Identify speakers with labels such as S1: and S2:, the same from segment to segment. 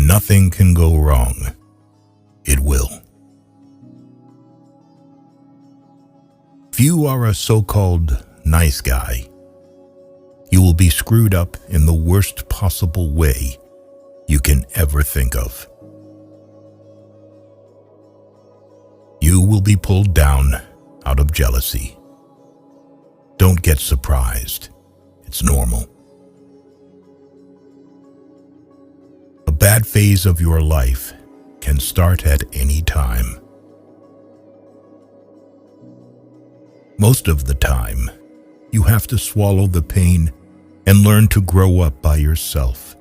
S1: nothing can go wrong, it will. If you are a so-called nice guy, you will be screwed up in the worst possible way you can ever think of. You will be pulled down out of jealousy. Don't get surprised. It's normal. A bad phase of your life can start at any time. Most of the time, you have to swallow the pain and learn to grow up by yourself.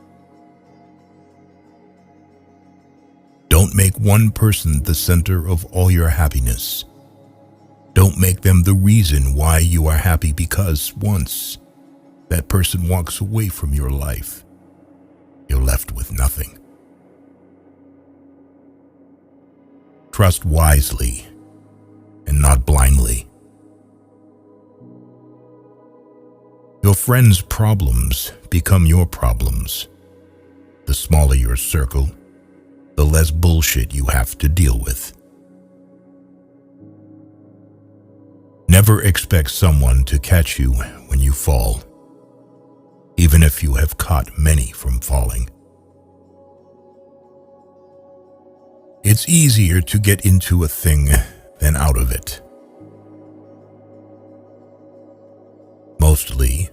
S1: Don't make one person the center of all your happiness. Don't make them the reason why you are happy, because once that person walks away from your life, you're left with nothing. Trust wisely and not blindly. Your friends' problems become your problems. The smaller your circle, the less bullshit you have to deal with. Never expect someone to catch you when you fall, even if you have caught many from falling. It's easier to get into a thing than out of it. Mostly,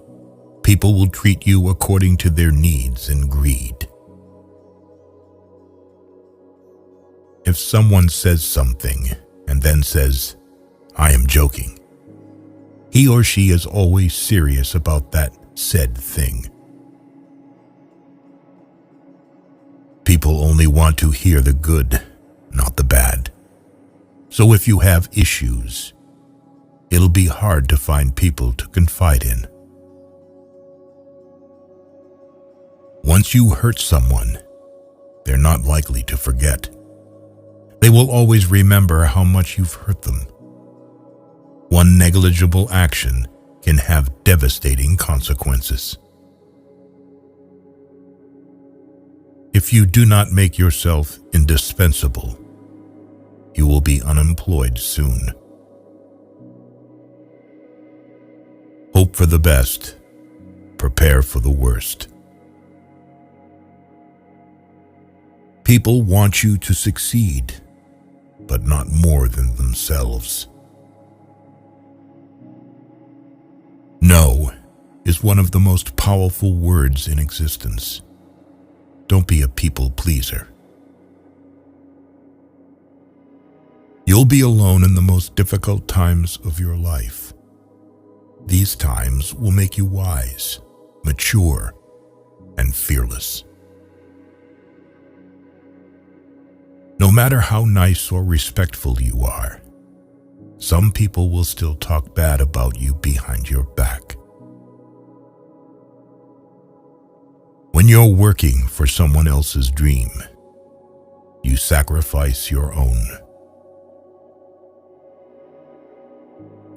S1: people will treat you according to their needs and greed. If someone says something and then says, "I am joking," he or she is always serious about that said thing. People only want to hear the good, not the bad. So if you have issues, it'll be hard to find people to confide in. Once you hurt someone, they're not likely to forget. They will always remember how much you've hurt them. One negligible action can have devastating consequences. If you do not make yourself indispensable, you will be unemployed soon. Hope for the best, prepare for the worst. People want you to succeed, but not more than themselves. No is one of the most powerful words in existence. Don't be a people pleaser. You'll be alone in the most difficult times of your life. These times will make you wise, mature, and fearless. No matter how nice or respectful you are, some people will still talk bad about you behind your back. When you're working for someone else's dream, you sacrifice your own.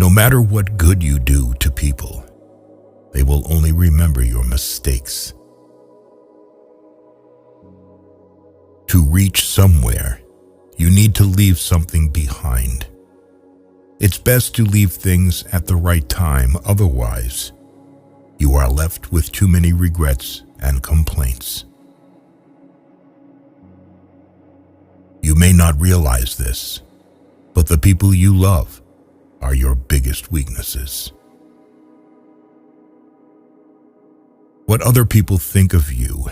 S1: No matter what good you do to people, they will only remember your mistakes. To reach somewhere, you need to leave something behind. It's best to leave things at the right time, otherwise, you are left with too many regrets and complaints. You may not realize this, but the people you love are your biggest weaknesses. What other people think of you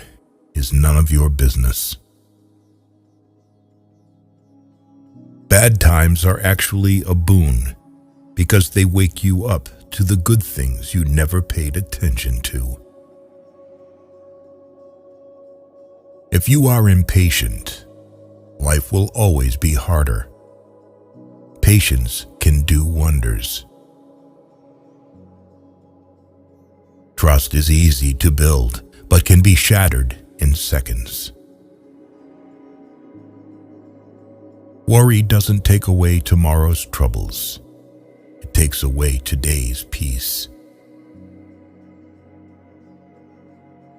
S1: is none of your business. Bad times are actually a boon because they wake you up to the good things you never paid attention to. If you are impatient, life will always be harder. Patience can do wonders. Trust is easy to build, but can be shattered in seconds. Worry doesn't take away tomorrow's troubles. It takes away today's peace.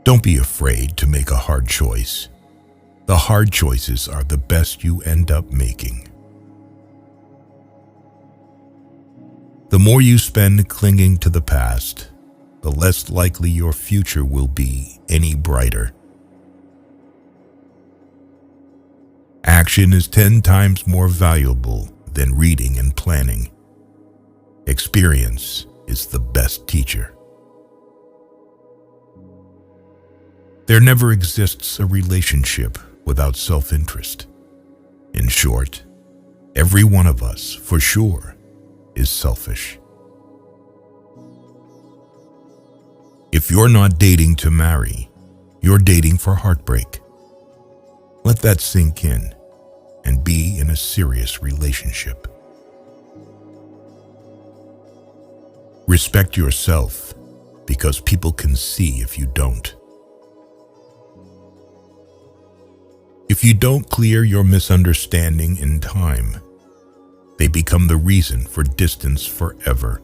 S1: Don't be afraid to make a hard choice. The hard choices are the best you end up making. The more you spend clinging to the past, the less likely your future will be any brighter. Action is 10 times more valuable than reading and planning. Experience is the best teacher. There never exists a relationship without self-interest. In short, every one of us, for sure, is selfish. If you're not dating to marry, you're dating for heartbreak. Let that sink in and be in a serious relationship. Respect yourself, because people can see if you don't. If you don't clear your misunderstanding in time, they become the reason for distance forever.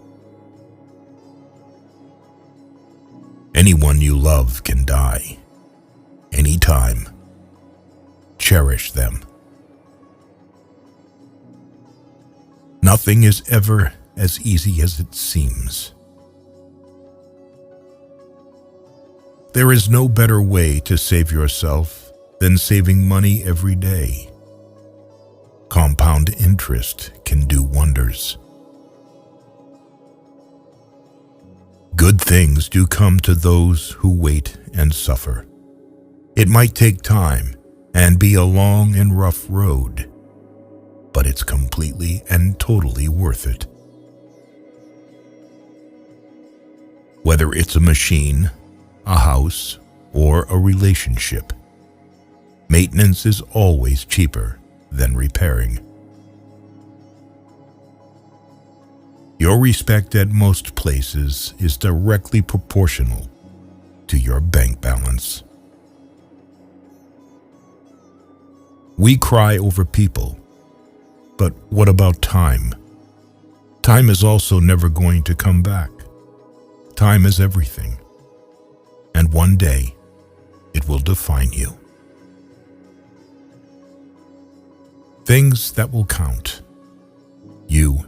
S1: Anyone you love can die, anytime. Cherish them. Nothing is ever as easy as it seems. There is no better way to save yourself than saving money every day. Compound interest can do wonders. Good things do come to those who wait and suffer. It might take time and be a long and rough road, but it's completely and totally worth it. Whether it's a machine, a house, or a relationship, maintenance is always cheaper than repairing. Your respect at most places is directly proportional to your bank balance. We cry over people, but what about time? Time is also never going to come back. Time is everything, and one day it will define you. Things that will count: you,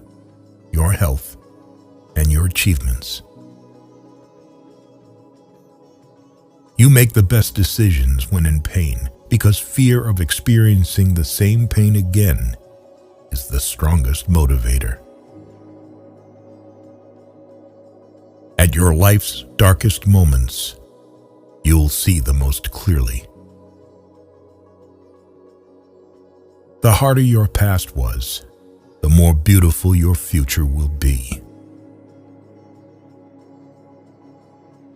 S1: your health, and your achievements. You make the best decisions when in pain, because fear of experiencing the same pain again is the strongest motivator. At your life's darkest moments, you'll see the most clearly. The harder your past was, the more beautiful your future will be.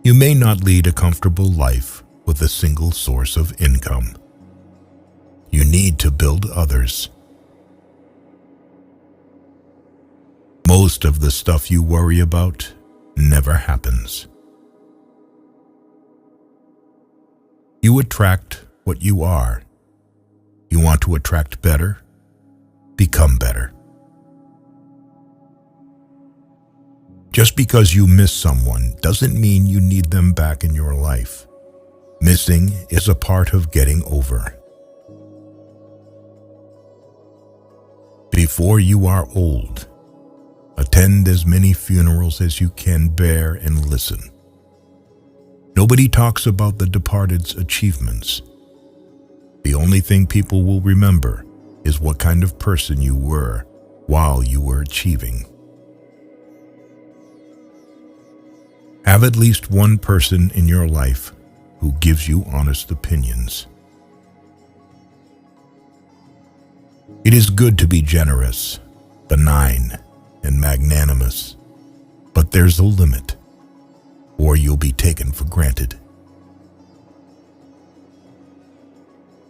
S1: You may not lead a comfortable life with a single source of income. You need to build others. Most of the stuff you worry about never happens. You attract what you are. You want to attract better? Become better. Just because you miss someone doesn't mean you need them back in your life. Missing is a part of getting over. Before you are old, attend as many funerals as you can bear and listen. Nobody talks about the departed's achievements. The only thing people will remember is what kind of person you were while you were achieving. Have at least one person in your life who gives you honest opinions. It is good to be generous, benign, and magnanimous, but there's a limit, or you'll be taken for granted.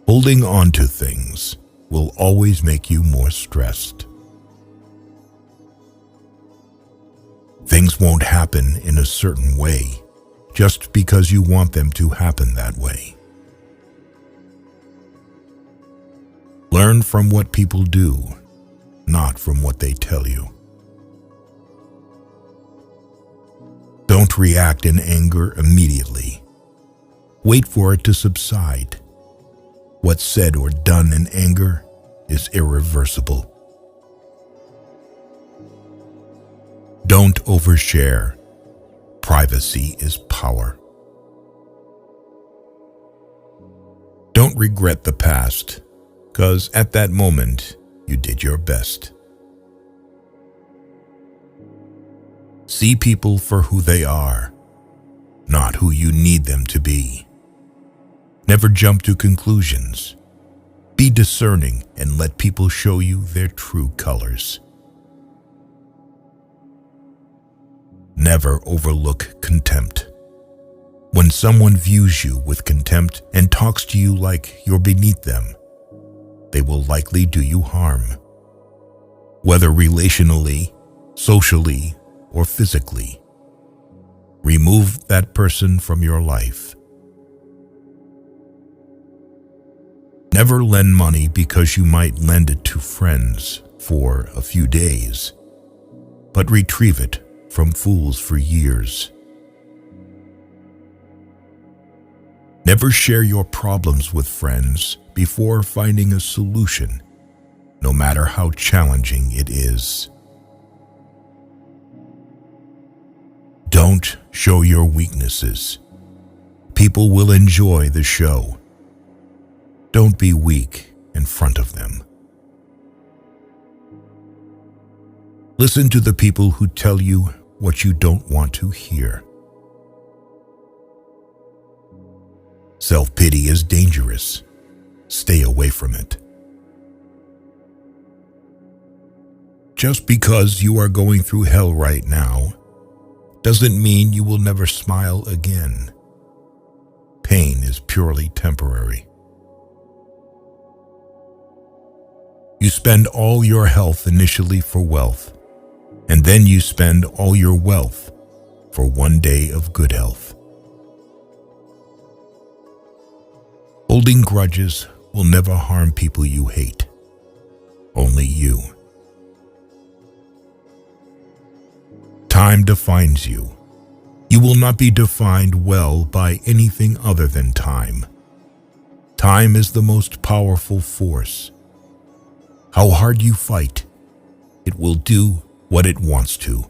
S1: Holding on to things will always make you more stressed. Things won't happen in a certain way just because you want them to happen that way. Learn from what people do, not from what they tell you. Don't react in anger immediately. Wait for it to subside. What's said or done in anger is irreversible. Don't overshare. Privacy is power. Don't regret the past, 'cause at that moment, you did your best. See people for who they are, not who you need them to be. Never jump to conclusions. Be discerning and let people show you their true colors. Never overlook contempt. When someone views you with contempt and talks to you like you're beneath them, they will likely do you harm. Whether relationally, socially, or physically, remove that person from your life. Never lend money because you might lend it to friends for a few days, but retrieve it from fools for years. Never share your problems with friends before finding a solution, no matter how challenging it is. Don't show your weaknesses. People will enjoy the show. Don't be weak in front of them. Listen to the people who tell you what you don't want to hear. Self-pity is dangerous. Stay away from it. Just because you are going through hell right now doesn't mean you will never smile again. Pain is purely temporary. You spend all your health initially for wealth, and then you spend all your wealth for one day of good health. Holding grudges will never harm people you hate, only you. Time defines you. You will not be defined well by anything other than time. Time is the most powerful force. How hard you fight, it will do what it wants to.